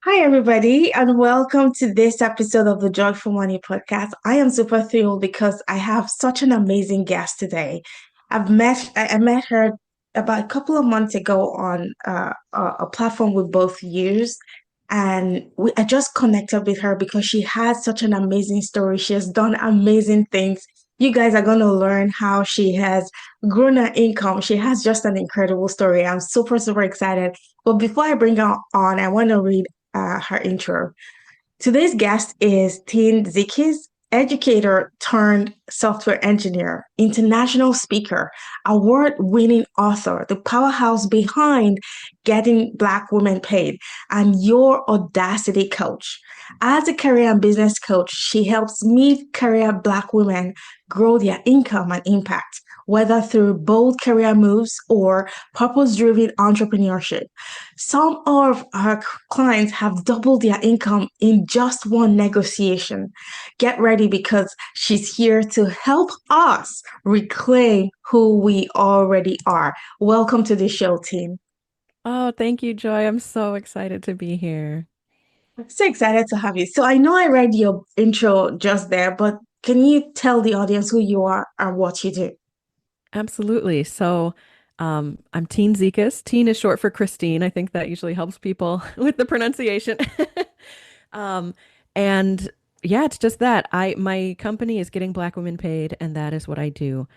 Hi, everybody, and welcome to this episode of the Joyful Money podcast. I am super thrilled because I have such an amazing guest today. I met her about a couple of months ago on a platform we both use, and I just connected with her because she has such an amazing story. She has done amazing things. You guys are going to learn how she has grown her income. She has just an incredible story. I'm super, super excited. But before I bring her on, I want to read her intro. Today's guest is Tine Zekis, educator turned software engineer, international speaker, award-winning author, the powerhouse behind Getting Black Women Paid, and your audacity coach. As a career and business coach, she helps mid-career Black women grow their income and impact, whether through bold career moves or purpose-driven entrepreneurship. Some of her clients have doubled their income in just one negotiation. Get ready because she's here to help us reclaim who we already are. Welcome to the show, team. Oh, thank you, Joy. I'm so excited to be here. So excited to have you. So I know I read your intro just there, but can you tell the audience who you are and what you do? Absolutely. I'm Tine Zekis. Tine is short for Christine. I think that usually helps people with the pronunciation. Um, and yeah, it's just that. My company is Getting Black Women Paid, and that is what I do.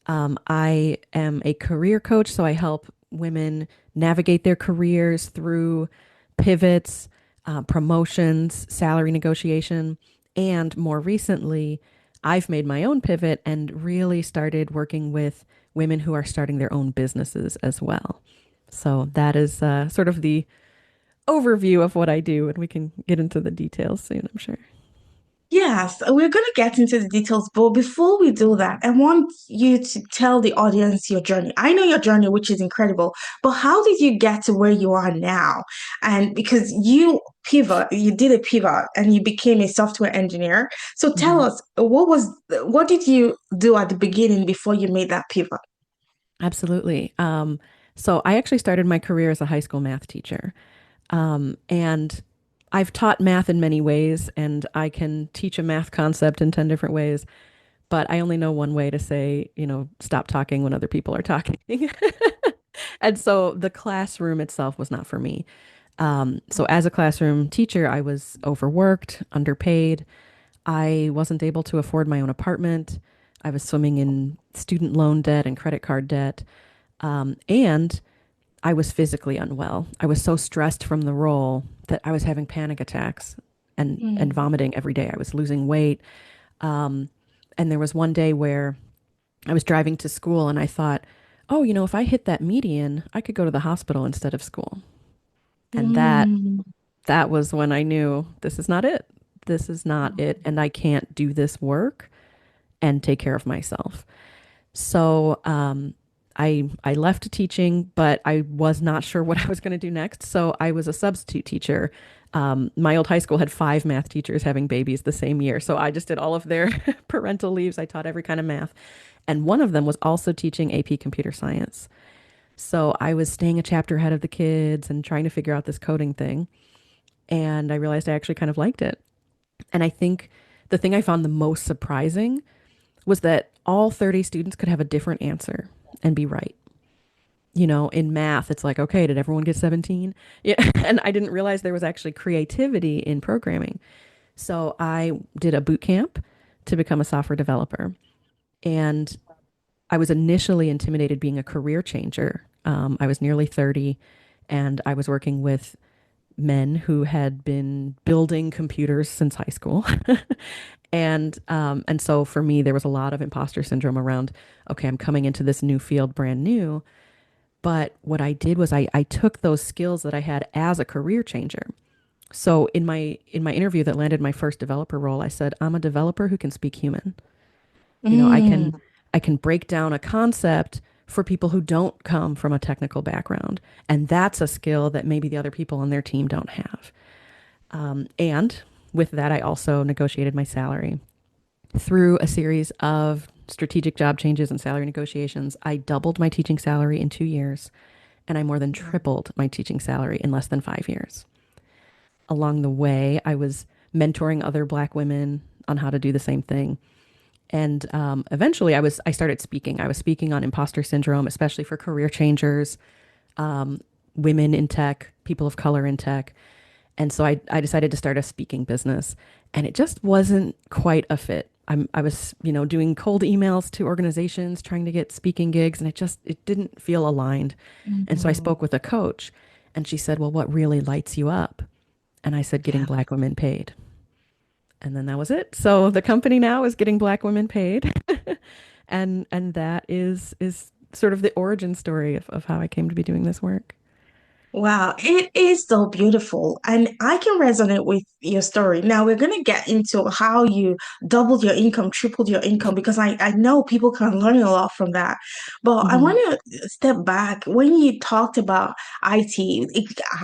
I am a career coach, so I help women navigate their careers through pivots, promotions, salary negotiation, and more recently, I've made my own pivot and really started working with women who are starting their own businesses as well. So that is sort of the overview of what I do, and we can get into the details soon, I'm sure. Yes, we're going to get into the details, but before we do that, I want you to tell the audience your journey. I know your journey, which is incredible, but how did you get to where you are now? And because you did a pivot and you became a software engineer. So tell Mhm. us, what did you do at the beginning before you made that pivot? Absolutely. So I actually started my career as a high school math teacher. And I've taught math in many ways, and I can teach a math concept in 10 different ways, but I only know one way to say, stop talking when other people are talking. And so the classroom itself was not for me. So as a classroom teacher, I was overworked, underpaid. I wasn't able to afford my own apartment. I was swimming in student loan debt and credit card debt. And I was physically unwell. I was so stressed from the role that I was having panic attacks and Mm. vomiting every day. I was losing weight. Um, and there was one day where I was driving to school and I thought, oh, if I hit that median, I could go to the hospital instead of school. And Mm. that was when I knew this is not it. This is not it. And I can't do this work and take care of myself. So I left teaching, but I was not sure what I was going to do next. So I was a substitute teacher. My old high school had five math teachers having babies the same year. So I just did all of their parental leaves. I taught every kind of math. And one of them was also teaching AP computer science. So I was staying a chapter ahead of the kids and trying to figure out this coding thing. And I realized I actually kind of liked it. And I think the thing I found the most surprising was that all 30 students could have a different answer and be right. In math, it's like, okay, did everyone get 17? Yeah. And I didn't realize there was actually creativity in programming. So I did a boot camp to become a software developer. And I was initially intimidated being a career changer. I was nearly 30 and I was working with men who had been building computers since high school. And so for me, there was a lot of imposter syndrome around, okay, I'm coming into this new field brand new. But what I did was I took those skills that I had as a career changer. So in my interview that landed my first developer role, I said, I'm a developer who can speak human. You know, I can Mm. I can break down a concept for people who don't come from a technical background. And that's a skill that maybe the other people on their team don't have. And with that, I also negotiated my salary through a series of strategic job changes and salary negotiations. I doubled my teaching salary in 2 years, and I more than tripled my teaching salary in less than 5 years. along the way, I was mentoring other Black women on how to do the same thing. And eventually, I started speaking. I was speaking on imposter syndrome, especially for career changers, um, women in tech, people of color in tech. And so I decided to start a speaking business, and it just wasn't quite a fit. I was, doing cold emails to organizations trying to get speaking gigs, and it didn't feel aligned. And so I Mhm. spoke with a coach, and she said, "Well, what really lights you up?" And I said, "Getting Yeah. Black women paid." And then that was it. So the company now is getting Black women paid. And that is sort of the origin story of how I came to be doing this work. Wow, it is so beautiful. And I can resonate with your story. Now we're going to get into how you doubled your income, tripled your income, because I know people can learn a lot from that. But I Hmm. want to step back. When you talked about IT,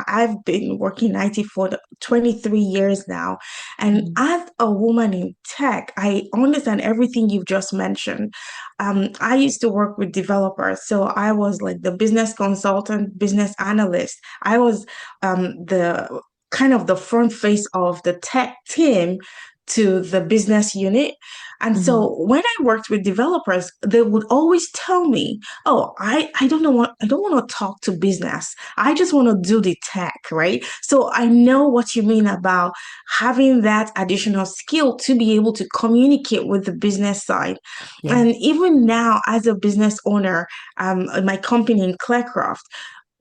I've been working in IT for 23 years now. And Hmm. as a woman in tech, I understand everything you've just mentioned. I used to work with developers, so I was like the business consultant, business analyst. I was the kind of the front face of the tech team to the business unit. And Hmm. so when I worked with developers, they would always tell me, "Oh, I don't want to talk to business. I just want to do the tech, right?" So I know what you mean about having that additional skill to be able to communicate with the business side. Yeah. And even now, as a business owner, my company in Clearcraft,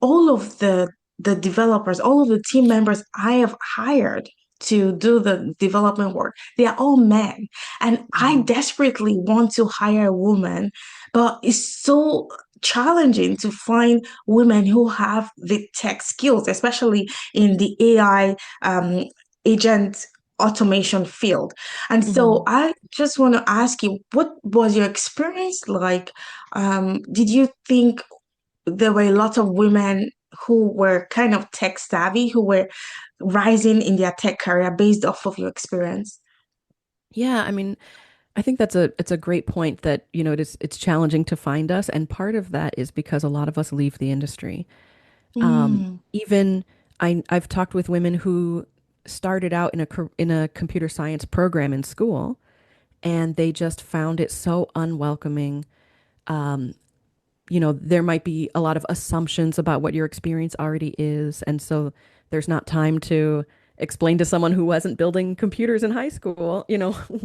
all of the developers, all of the team members I have hired to do the development work, they are all men. And I Hmm. desperately want to hire a woman, but it's so challenging to find women who have the tech skills, especially in the AI agent automation field. And so Hmm. I just want to ask you, what was your experience like? Did you think there were a lot of women who were kind of tech savvy, who were rising in their tech career based off of your experience? Yeah, I mean, I think it's a great point that, it's challenging to find us, and part of that is because a lot of us leave the industry. Mm, Even I've talked with women who started out in in a computer science program in school, and they just found it so unwelcoming. Um, there might be a lot of assumptions about what your experience already is. And so there's not time to explain to someone who wasn't building computers in high school,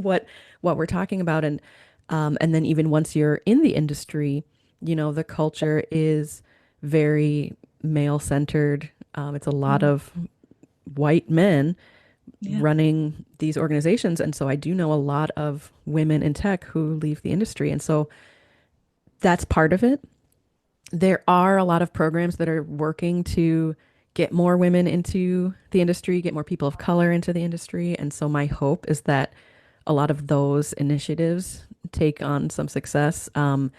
what we're talking about. And then even once you're in the industry, the culture is very male centered. It's a lot mm, of white men yeah. running these organizations. And so I do know a lot of women in tech who leave the industry. And so that's part of it. There are a lot of programs that are working to get more women into the industry, get more people of color into the industry. And so my hope is that a lot of those initiatives take on some success. I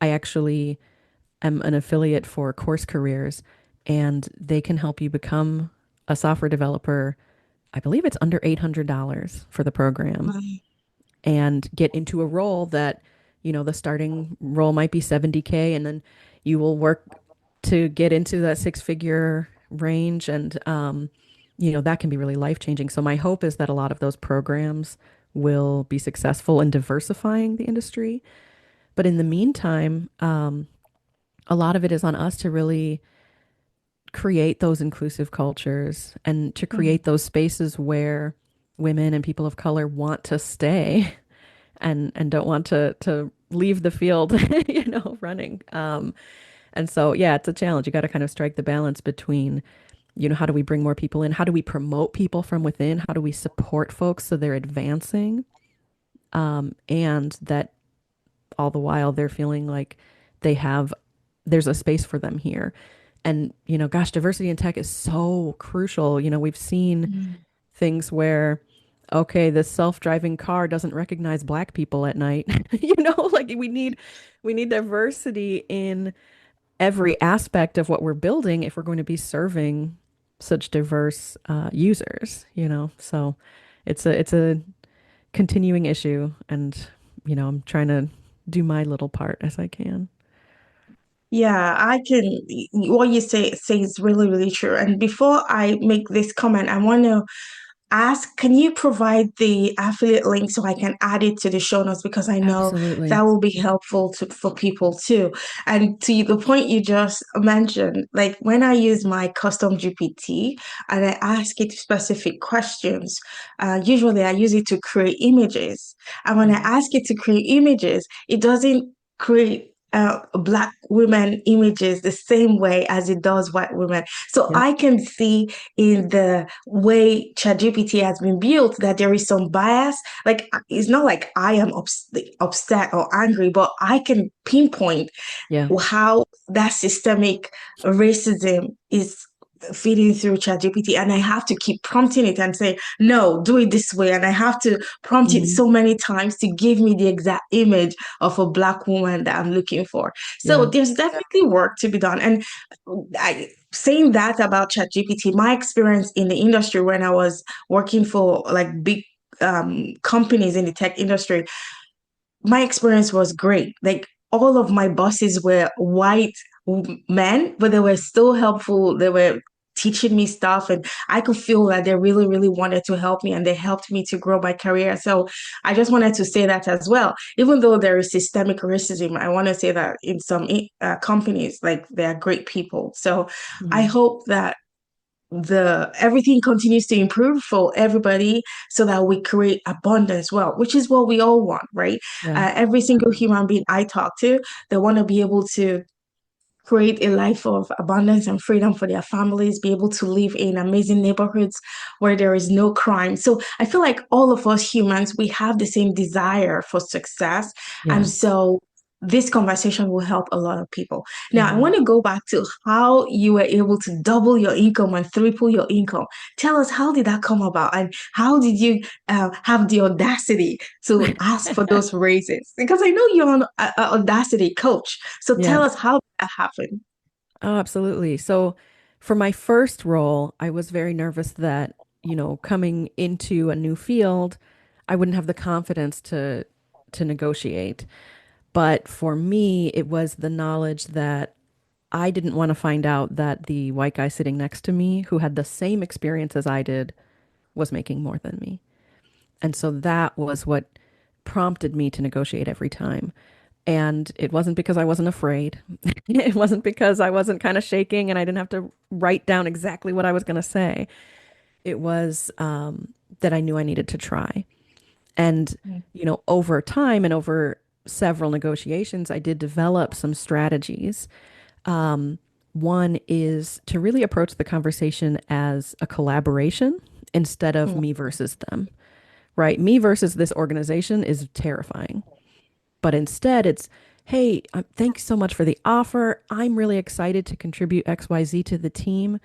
actually am an affiliate for Course Careers, and they can help you become a software developer. I believe it's under $800 for the program, Right. and get into a role that, the starting role might be 70K, and then you will work to get into that six-figure range. And, that can be really life-changing. So my hope is that a lot of those programs will be successful in diversifying the industry. But in the meantime, a lot of it is on us to really create those inclusive cultures and to Mm, create those spaces where women and people of color want to stay and don't want to leave the field, running. And so yeah, it's a challenge. You got to kind of strike the balance between, how do we bring more people in? How do we promote people from within? How do we support folks so they're advancing? And that all the while they're feeling like there's a space for them here. And, gosh, diversity in tech is so crucial. We've seen mm, things where, okay, this self-driving car doesn't recognize black people at night. Like we need diversity in every aspect of what we're building if we're going to be serving such diverse users. So it's a continuing issue, and I'm trying to do my little part as I can. Yeah, I can. What you say is really, really true. And before I make this comment, I want to ask, can you provide the affiliate link so I can add it to the show notes because I know that Absolutely. will be helpful to for people too. And to the point you just mentioned, like when I use my custom GPT and I ask it specific questions, usually I use it to create images. And when I Mhm. ask it to create images, it doesn't create black women images the same way as it does white women. So Yep. I can see in the way ChatGPT has been built that there is some bias. Like it's not like I am upset or angry, but I can pinpoint Yeah. how that systemic racism is feeding through ChatGPT, and I have to keep prompting it and say, no, do it this way. And I have to prompt it Hmm. so many times to give me the exact image of a black woman that I'm looking for. So Yeah. there's definitely work to be done. And saying that about ChatGPT, my experience in the industry when I was working for like big companies in the tech industry, my experience was great. Like all of my bosses were white men, but they were still helpful. They were teaching me stuff, and I could feel that they really, really wanted to help me, and they helped me to grow my career. So I just wanted to say that as well. Even though there is systemic racism, I want to say that in some companies, like they are great people. So I Hmm. hope that the everything continues to improve for everybody so that we create abundance well, which is what we all want, right? Yeah. Every single human being I talk to, they want to be able to create a life of abundance and freedom for their families, be able to live in amazing neighborhoods where there is no crime. So I feel like all of us humans, we have the same desire for success. And Yeah. so this conversation will help a lot of people. Now, I want Hmm. to go back to how you were able to double your income and triple your income. Tell us, how did that come about? And how did you have the audacity to ask for those raises? Because I know you're an audacity coach. So tell Yes. us how that happened. Oh, absolutely. So for my first role, I was very nervous that, coming into a new field, I wouldn't have the confidence to negotiate. But for me, it was the knowledge that I didn't want to find out that the white guy sitting next to me, who had the same experience as I did, was making more than me. And so that was what prompted me to negotiate every time. And it wasn't because I wasn't afraid. It wasn't because I wasn't kind of shaking and I didn't have to write down exactly what I was going to say. It was that I knew I needed to try. And, over time and over several negotiations, I did develop some strategies. Um, One is to really approach the conversation as a collaboration instead of Mm, me versus them, right? Me versus this organization is terrifying. But instead, it's, hey, thanks so much for the offer. I'm really excited to contribute XYZ to the team.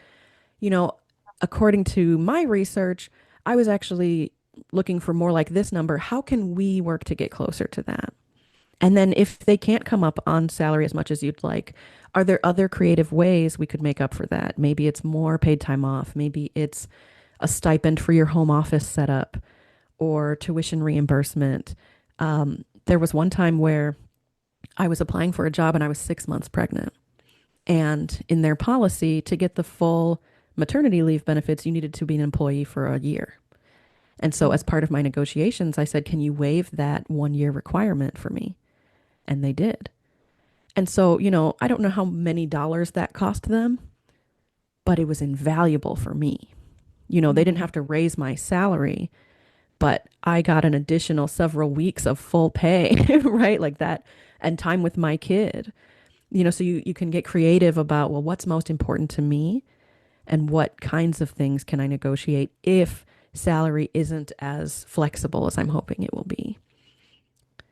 You know, According to my research, I was actually looking for more like this number. How can we work to get closer to that? And then if they can't come up on salary as much as you'd like, are there other creative ways we could make up for that? Maybe it's more paid time off. Maybe it's a stipend for your home office setup or tuition reimbursement. There was one time where I was applying for a job and I was 6 months pregnant. And in their policy, to get the full maternity leave benefits, you needed to be an employee for a year. And so, as mm, part of my negotiations, I said, can you waive that 1 year requirement for me? And they did. And so, I don't know how many dollars that cost them, but it was invaluable for me. They didn't mm. have to raise my salary, but I got an additional several weeks of full pay, right? Like that, and time with my kid. So you can get creative about, well, what's most important to me and what kinds of things can I negotiate if salary isn't as flexible as I'm hoping it will be.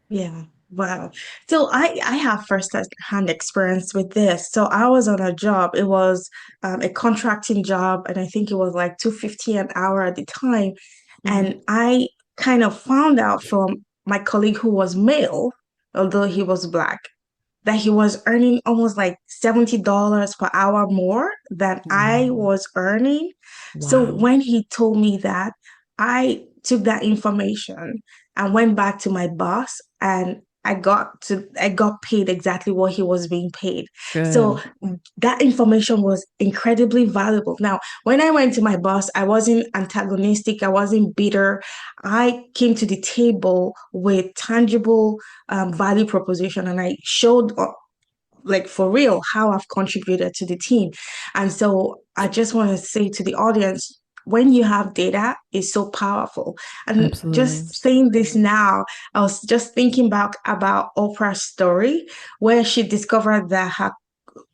Yeah. Wow. So I have first-hand experience with this. So I was on a job. It was a contracting job, and I think it was like 250 an hour at the time. Hmm. And I kind of found out from my colleague who was male, although he was black, that he was earning almost like $70 per hour more than I Wow. was earning. So Wow. when he told me that, I took that information and went back to my boss and I got paid exactly what he was being paid. So Good. that information was incredibly valuable. Now, when I went to my boss, I wasn't antagonistic, I wasn't bitter. I came to the table with tangible value proposition, and I showed like for real how I've contributed to the team. And so I just want to say to the audience, when you have data, it's so powerful. And Absolutely. just saying this now, I was just thinking back about Oprah's story, where she discovered that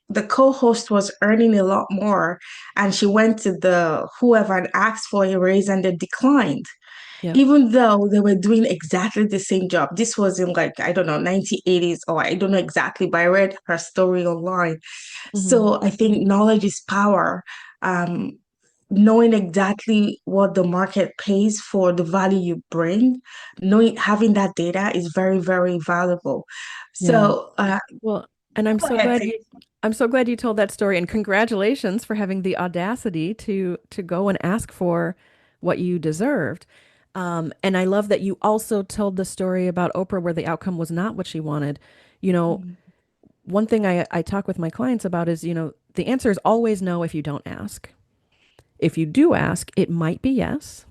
the co-host was earning a lot more, and she went to the whoever and asked for a raise, and they declined Yep. even though they were doing exactly the same job. This was in like, I don't know, 1980s, or I don't know exactly, but I read her story online. Hmm. So I think knowledge is power. Um, Knowing exactly what the market pays for the value you bring, knowing having that data is very, very valuable. Yeah. So Well, and I'm go so ahead, glad please. you told that story, and congratulations for having the audacity to go and ask for what you deserved. And I love that you also told the story about Oprah where the outcome was not what she wanted. You know, Mhm. one thing I talk with my clients about is, the answer is always no if you don't ask. If you do ask, it might be yes.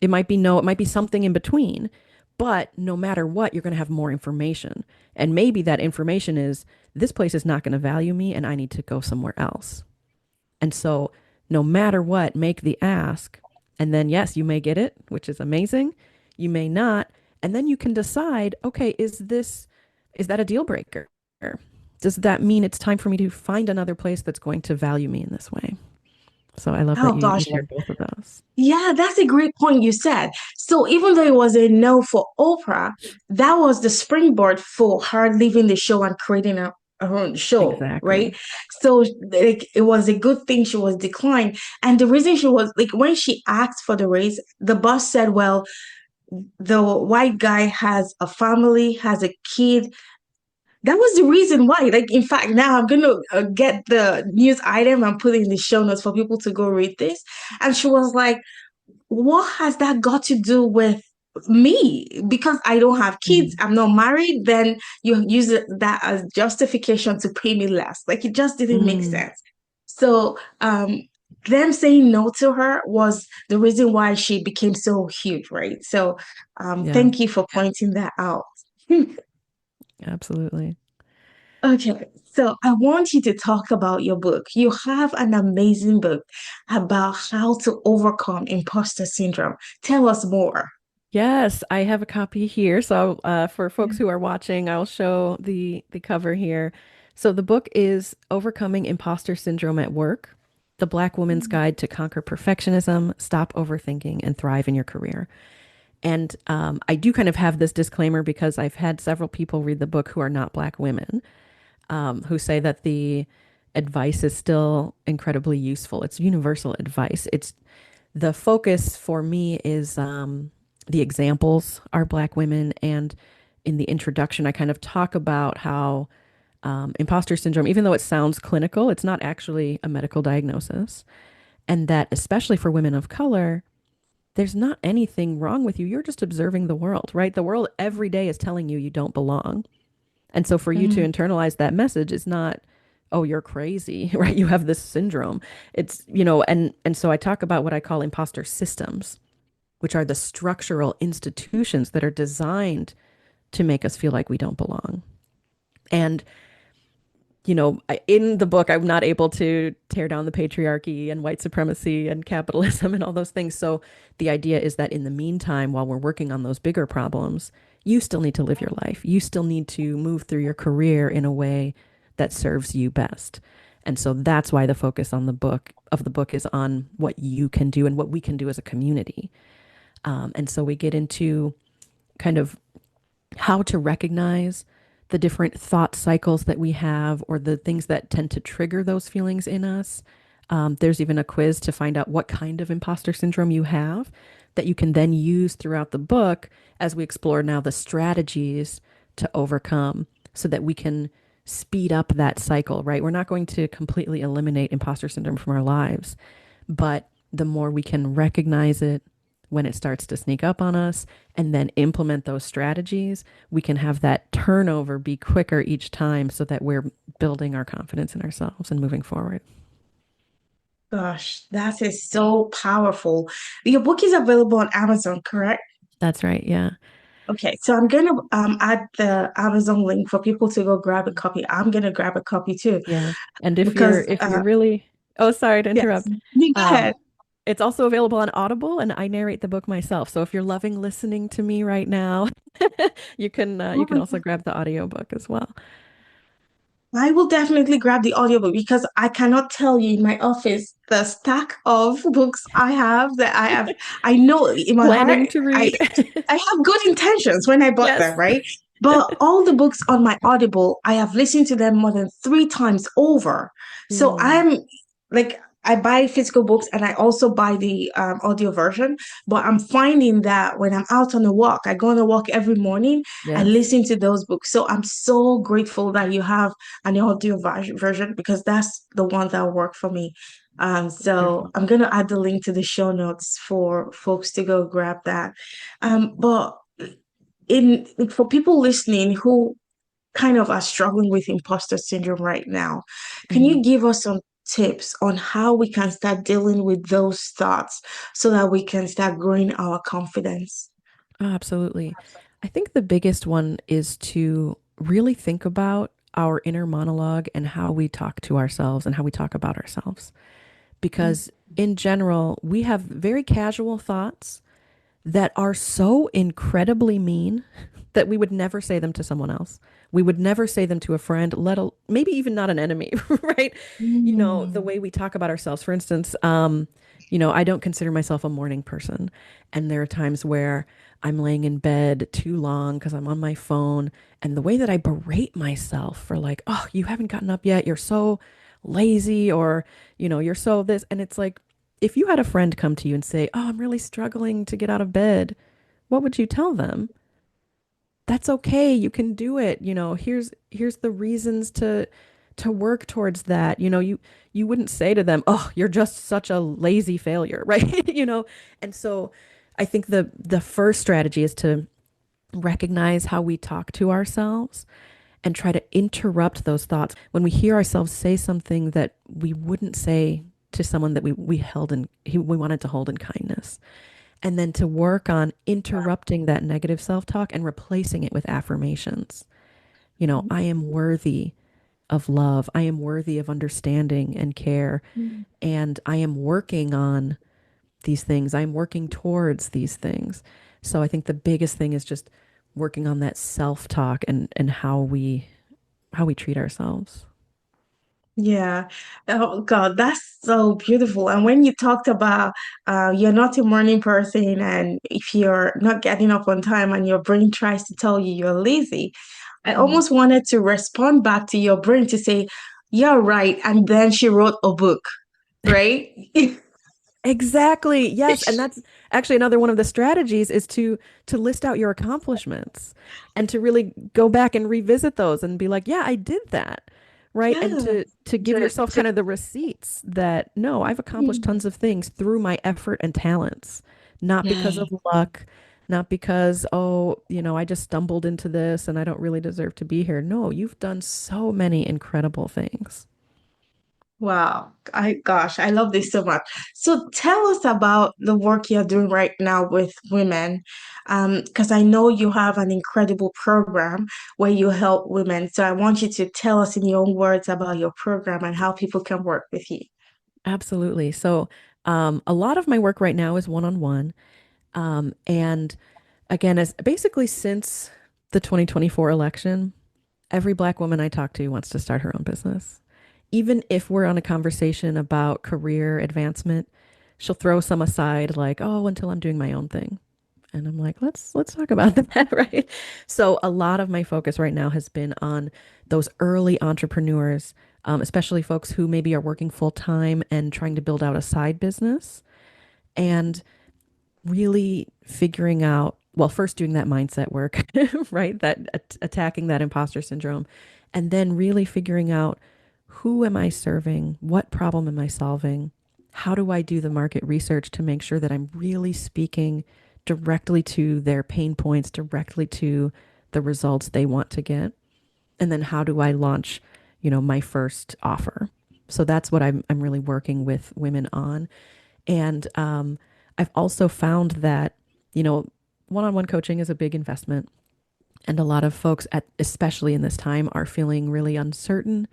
It might be no, it might be something in between. But no matter what, you're going to have more information. And maybe that information is this place is not going to value me and I need to go somewhere else. And so, no matter what, make the ask. And then, yes, you may get it, which is amazing. You may not. And then you can decide, okay, is that a deal breaker? Does that mean it's time for me to find another place that's going to value me in this way? So I love that Oh you gosh. shared both of those. Yeah, that's a great point you said. So even though it was a no for Oprah, that was the springboard for her leaving the show and creating her own show, Exactly. right? So like it was a good thing she was declined. And the reason she was like when she asked for the raise, the boss said, well, the white guy has a family, has a kid. That was the reason why. Like, in fact, now I'm gonna get the news item and put it in the show notes for people to go read this. And she was like, what has that got to do with me? Because I don't have kids, Mhm. I'm not married, then you use that as justification to pay me less. Like it just didn't make Mm, sense. So them saying no to her was the reason why she became so huge, right? So yeah, thank you for pointing that out. absolutely. Okay, so I want you to talk about your book. You have an amazing book about how to overcome imposter syndrome. Tell us more. Yes, I have a copy here. So, for folks who are watching, I'll show the cover here. So, the book is Overcoming Imposter Syndrome at Work: The Black Woman's Guide to Conquer Perfectionism, Stop Overthinking, and Thrive in Your Career. And I do kind of have this disclaimer because I've had several people read the book who are not Black women, who say that the advice is still incredibly useful. It's universal advice. It's the focus for me is the examples are Black women. And in the introduction, I kind of talk about how imposter syndrome, even though it sounds clinical, it's not actually a medical diagnosis. And that, especially for women of color, there's not anything wrong with you. You're just observing the world, right? The world every day is telling you you don't belong. And so for you to Mm, internalize that message is not, oh, you're crazy, right? You have this syndrome. And so I talk about what I call imposter systems, which are the structural institutions that are designed to make us feel like we don't belong. And in the book, I'm not able to tear down the patriarchy and white supremacy and capitalism and all those things. So the idea is that in the meantime, while we're working on those bigger problems, you still need to live your life. You still need to move through your career in a way that serves you best. And so that's why the focus on the book is on what you can do and what we can do as a community. And so we get into kind of how to recognize the different thought cycles that we have or the things that tend to trigger those feelings in us. There's even a quiz to find out what kind of imposter syndrome you have that you can then use throughout the book as we explore now the strategies to overcome so that we can speed up that cycle, right? We're not going to completely eliminate imposter syndrome from our lives, but the more we can recognize it, when it starts to sneak up on us and then implement those strategies, we can have that turnover be quicker each time so that we're building our confidence in ourselves and moving forward. Gosh, that is so powerful. Your book is available on Amazon, correct? That's right. Yeah. Okay, so I'm gonna add the Amazon link for people to go grab a copy. I'm gonna grab a copy too Yeah. And if you're because if you're really oh, sorry to yes, interrupt. you go Um, ahead. it's also available on Audible and I narrate the book myself. So if you're loving listening to me right now, you can also grab the audiobook as well. I will definitely grab the audiobook because I cannot tell you in my office the stack of books I have that I have. I know in my heart, Planning to I read. I have good intentions when I bought them, Yes. right? But all the books on my Audible, I have listened to them more than 3 times over. So Mm, I'm like, I buy physical books and I also buy the audio version. But I'm finding that when I'm out on a walk, I go on a walk every morning, I yes. listen to those books. So I'm so grateful that you have an audio version because that's the one that worked for me. So Wonderful. I'm gonna add the link to the show notes for folks to go grab that. But in for people listening who kind of are struggling with imposter syndrome right now, can Mhm. you give us some tips on how we can start dealing with those thoughts so that we can start growing our confidence? Oh, absolutely. I think the biggest one is to really think about our inner monologue and how we talk to ourselves and how we talk about ourselves. Because in general, we have very casual thoughts that are so incredibly mean that we would never say them to someone else. We would never say them to a friend, maybe even not an enemy, right? You know, the Mm. way we talk about ourselves. For instance, I don't consider myself a morning person. And there are times where I'm laying in bed too long because I'm on my phone. And the way that I berate myself for like, oh, you haven't gotten up yet. You're so lazy or, you're so this. And it's like, if you had a friend come to you and say, oh, I'm really struggling to get out of bed, what would you tell them? That's okay. You can do it. Here's the reasons to work towards that. You wouldn't say to them, "Oh, you're just such a lazy failure," right? And so I think the first strategy is to recognize how we talk to ourselves and try to interrupt those thoughts when we hear ourselves say something that we wouldn't say to someone that we wanted to hold in kindness, and then to work on interrupting that negative self-talk and replacing it with affirmations. I am worthy of love. I am worthy of understanding and care. And I am working on these things. I'm working towards these things. So I think the biggest thing is just working on that self-talk and how we treat ourselves. Yeah. Oh God, that's so beautiful. And when you talked about you're not a morning person and if you're not getting up on time and your brain tries to tell you you're lazy, I Mhm. almost wanted to respond back to your brain to say, you're right. And then she wrote a book, right? Exactly. Yes, and that's actually another one of the strategies is to list out your accomplishments and to really go back and revisit those and be like, yeah, I did that. Right? And Yeah. to give yourself kind of the receipts that no, I've accomplished Mm. tons of things through my effort and talents, not because Yeah. of luck, not because, oh, I just stumbled into this and I don't really deserve to be here. No, you've done so many incredible things. Wow. I love this so much. So tell us about the work you're doing right now with women. Because I know you have an incredible program where you help women. So I want you to tell us in your own words about your program and how people can work with you. Absolutely. So, a lot of my work right now is one-on-one. And again, as basically since the 2024 election, every Black woman I talk to wants to start her own business. Even if we're on a conversation about career advancement, she'll throw some aside like, "Oh, until I'm doing my own thing." And I'm like, "Let's talk about that," right? So a lot of my focus right now has been on those early entrepreneurs, especially folks who maybe are working full time and trying to build out a side business and really figuring out, well, first doing that mindset work, right? That attacking that imposter syndrome, and then really figuring out who am I serving? What problem am I solving? how do I do the market research to make sure that I'm really speaking directly to their pain points, directly to the results they want to get? And then how do I launch, my first offer? So that's what I'm really working with women on. And I've also found that, you know, one-on-one coaching is a big investment. And a lot of folks especially in this time are feeling really uncertain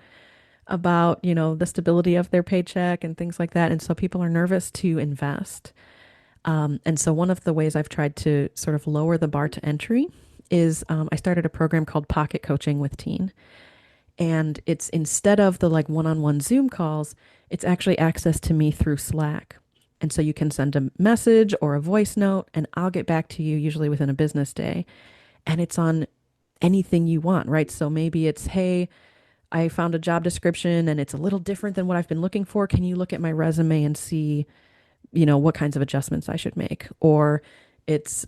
about, the stability of their paycheck and things like that. And so people are nervous to invest. And so one of the ways I've tried to sort of lower the bar to entry is I started a program called Pocket Coaching with Tine. And it's instead of the like one-on-one Zoom calls, it's actually access to me through Slack. And so you can send a message or a voice note, and I'll get back to you usually within a business day. And it's on anything you want, right? So maybe it's, hey, I found a job description and it's a little different than what I've been looking for. Can you look at my resume and see, what kinds of adjustments I should make? Or it's,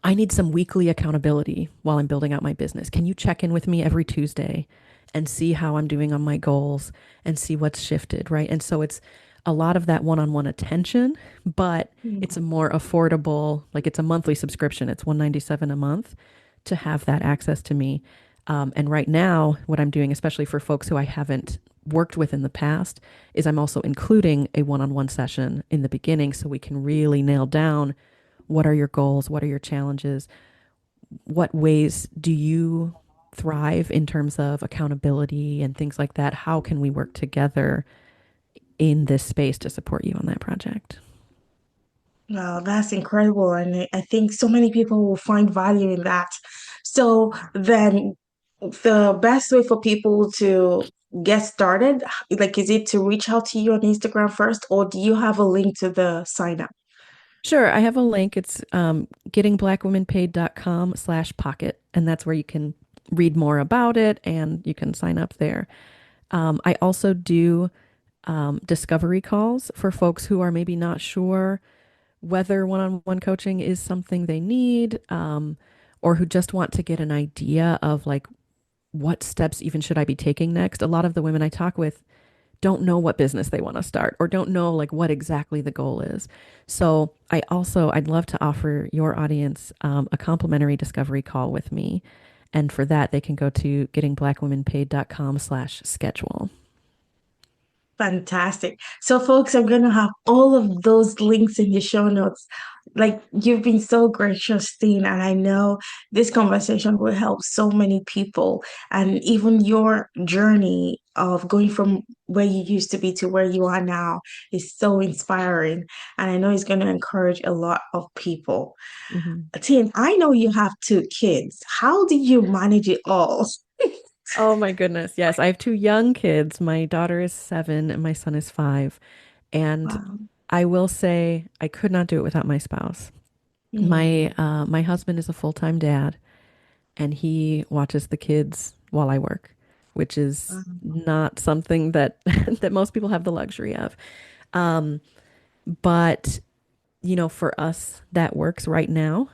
I need some weekly accountability while I'm building out my business. Can you check in with me every Tuesday and see how I'm doing on my goals and see what's shifted, right? And so it's a lot of that one-on-one attention, but it's a more affordable, like it's a monthly subscription. It's 197 a month to have that access to me. And right now, what I'm doing, especially for folks who I haven't worked with in the past, is I'm also including a one-on-one session in the beginning so we can really nail down what are your goals, what are your challenges, what ways do you thrive in terms of accountability and things like that. How can we work together in this space to support you on that project? Wow, that's incredible. And I think so many people will find value in that. So then the best way for people to get started, like, is it to reach out to you on Instagram first, or do you have a link to the sign up? Sure, I have a link. It's gettingblackwomenpaid.com/pocket, and that's where you can read more about it and you can sign up there. I also do discovery calls for folks who are maybe not sure whether one-on-one coaching is something they need, or who just want to get an idea of like what steps even should I be taking next. A lot of the women I talk with don't know what business they want to start or don't know like what exactly the goal is. So I'd love to offer your audience a complimentary discovery call with me. And for that, they can go to gettingblackwomenpaid.com/schedule. Fantastic. So, folks, I'm going to have all of those links in the show notes. Like, you've been so gracious, Dean, and I know this conversation will help so many people. And even your journey of going from where you used to be to where you are now is so inspiring. And I know it's going to encourage a lot of people. Mhm. Dean, I know you have two kids. How do you manage it all? Oh my goodness. Yes, I have two young kids. My daughter is 7 and my son is 5. And Wow. I will say I could not do it without my spouse. Mm, My husband is a full-time dad and he watches the kids while I work, which is wow. not something that that most people have the luxury of. Um, but for us, that works right now.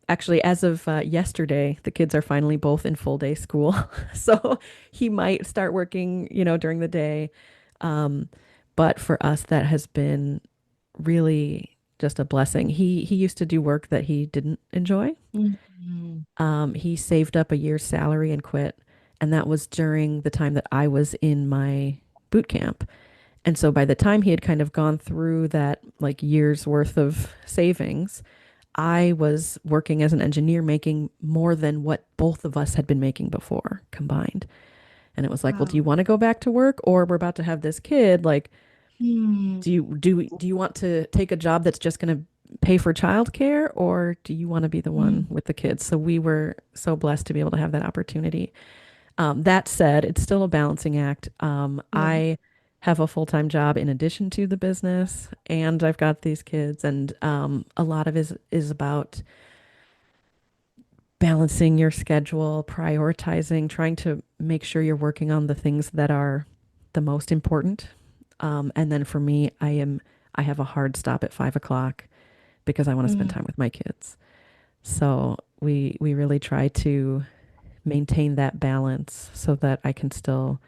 Actually, as of yesterday, the kids are finally both in full day school. So he might start working, during the day. Um, but for us, that has been really just a blessing. He used to do work that he didn't enjoy. Mm, He saved up a year's salary and quit. And that was during the time that I was in my boot camp. And so by the time he had kind of gone through that like year's worth of savings, I was working as an engineer making more than what both of us had been making before combined. And it was like, well, do wow. you want to go back to work or we're about to have this kid? Like, Mm, do you want to take a job that's just going to pay for childcare or do you want to be the one mm, with the kids? So we were so blessed to be able to have that opportunity. That said, it's still a balancing act. yeah. I have a full-time job in addition to the business, and I've got these kids, and a lot of it is about balancing your schedule, prioritizing, trying to make sure you're working on the things that are the most important. And then for me, I have a hard stop at 5 o'clock because I want to spend Mm, time with my kids. So we really try to maintain that balance so that I can still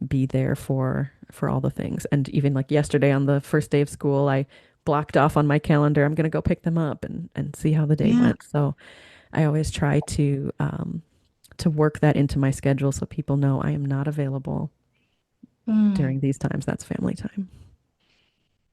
be there for all the things. And even like yesterday on the first day of school, I blocked off on my calendar, I'm going to go pick them up and see how the day Yeah. went. So I always try to work that into my schedule so people know I am not available Mm. during these times. That's family time.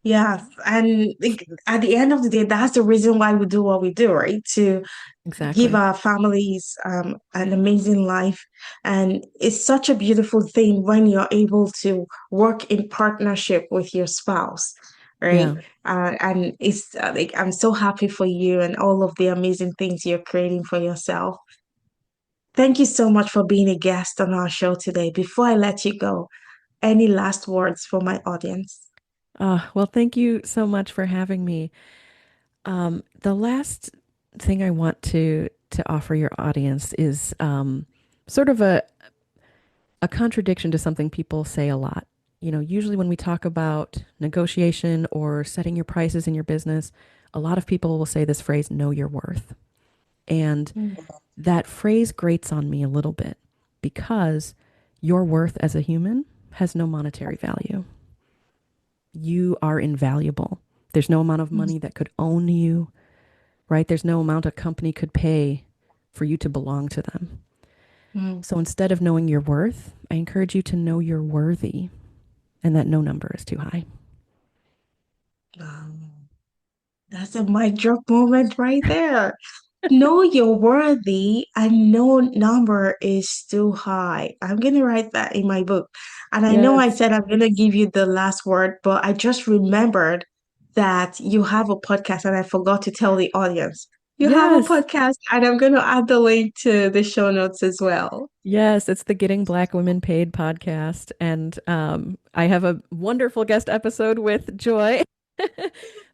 Yeah. And like, at the end of the day, that's the reason why we do what we do, right? To give Exactly. our families an amazing life. And it's such a beautiful thing when you're able to work in partnership with your spouse, right? Yeah. And it's like, I'm so happy for you and all of the amazing things you're creating for yourself. Thank you so much for being a guest on our show today. Before I let you go, any last words for my audience? Well, thank you so much for having me. The last thing I want to offer your audience is sort of a contradiction to something people say a lot. You know, usually when we talk about negotiation or setting your prices in your business, a lot of people will say this phrase, know your worth. And Mm. that phrase grates on me a little bit because your worth as a human has no monetary value. You are invaluable. There's no amount of money that could own you, right? There's no amount a company could pay for you to belong to them. Mm. So instead of knowing your worth, I encourage you to know you're worthy and that no number is too high. Um, that's a mic drop moment right there. Know you're worthy and no number is too high. I'm going to write that in my book. And I know I Yes. said I'm going to give you the last word, but I just remembered that you have a podcast and I forgot to tell the audience. You have a Yes. podcast and I'm going to add the link to the show notes as well. Yes, it's the Getting Black Women Paid podcast. And I have a wonderful guest episode with Joy.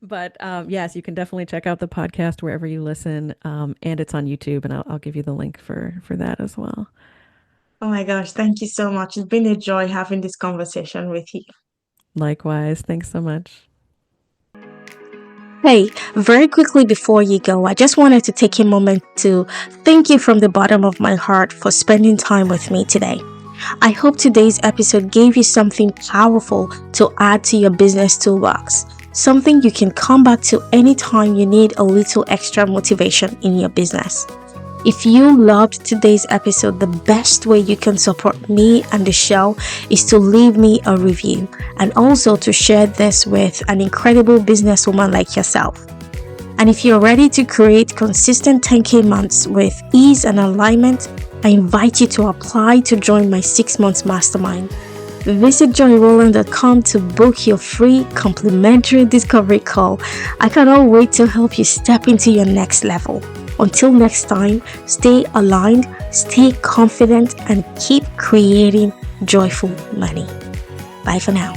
But yes, you can definitely check out the podcast wherever you listen. And it's on YouTube, and I'll give you the link for that as well. Oh my gosh, thank you so much. It's been a joy having this conversation with you. Likewise. Thanks so much. Hey, very quickly before you go, I just wanted to take a moment to thank you from the bottom of my heart for spending time with me today. I hope today's episode gave you something powerful to add to your business toolbox, something you can come back to anytime you need a little extra motivation in your business. If you loved today's episode, the best way you can support me and the show is to leave me a review and also to share this with an incredible businesswoman like yourself. And if you're ready to create consistent 10K months with ease and alignment, I invite you to apply to join my 6 months mastermind. Visit johnnyroland.com to book your free complimentary discovery call. I cannot wait to help you step into your next level. Until next time, stay aligned, stay confident, and keep creating joyful money. Bye for now.